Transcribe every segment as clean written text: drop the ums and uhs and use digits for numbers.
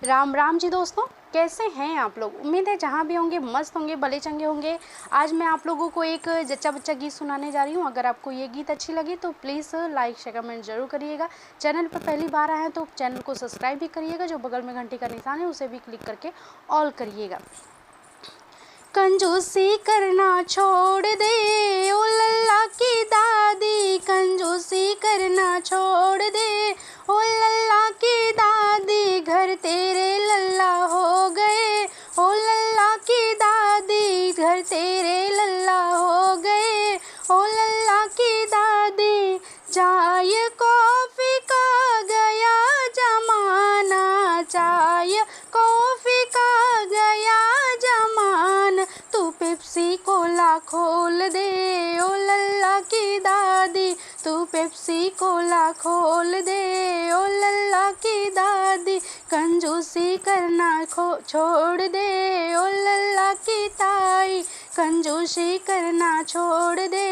राम राम जी दोस्तों, कैसे हैं आप लोग। उम्मीद है जहाँ भी होंगे मस्त होंगे, भले चंगे होंगे। आज मैं आप लोगों को एक जच्चा बच्चा गीत सुनाने जा रही हूँ। अगर आपको ये गीत अच्छी लगी तो प्लीज़ लाइक शेयर कमेंट जरूर करिएगा। चैनल पर पहली बार आए हैं तो चैनल को सब्सक्राइब भी करिएगा। जो बगल में घंटी का निशान है उसे भी क्लिक करके ऑल करिएगा। कंजूसी करना छोड़ दे ओ लल्ला की दादी, कंजूसी करना छोड़ दे ओ लल्ला की दादी। घर तेरे लल्ला हो गए ओ लल्ला की दादी, घर तेरे लल्ला हो गए ओ लल्ला की दादी। चाय कॉफ़ी का गया जमाना, चाय कॉफ़ी का गया जमाना। तू पेप्सी कोला खोल दे ओ लल्ला की दादी, तू पेप्सी कोला खोल दे ओ लल्ला की दादी। कंजूसी करना छोड़ दे ओ लल्ला की ताई, कंजूसी करना छोड़ दे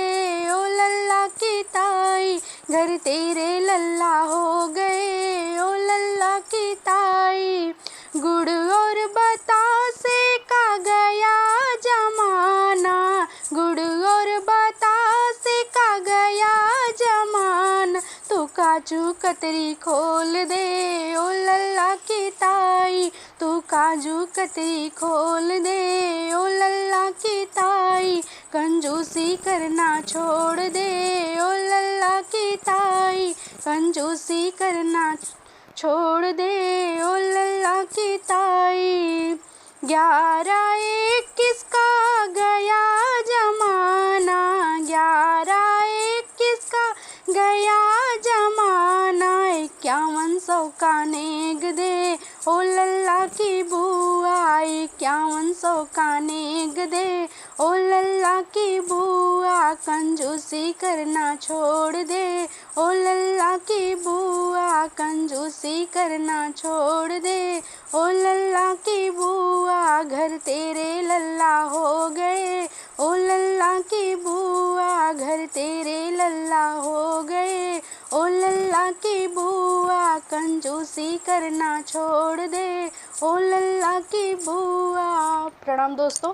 ओ लल्ला की ताई। घर तेरे लल्ला हो गए ओ लल्ला की ताई। गुड़ और बतासे का गया जमाना, गुड़ और बतासे का गया जमाना। तू काजू कतरी खोल दे ओ लल्ला की ताई, तू काजू कतरी खोल दे ओ लल्ला की ताई। कंजूसी करना छोड़ दे ओ लल्ला की ताई, कंजूसी करना छोड़ दे ओ लल्ला की ताई। 11-21 का गया जमाना, 11-21 का गया जमाना। 5100 का नेग दे ओ लल्ला की बुआ, 5100 का नेग दे ओ लल्ला की बुआ। कंजूसी करना छोड़ दे ओ लल्ला की बुआ, कंजूसी करना छोड़ दे ओ लल्ला की बुआ। घर तेरे लल्ला हो गए ओ लल्ला की बुआ, घर तेरे लल्ला हो गए ओ लल्ला की बुआ। कंजूसी करना छोड़ दे ओ लल्ला की बुआ। प्रणाम दोस्तों।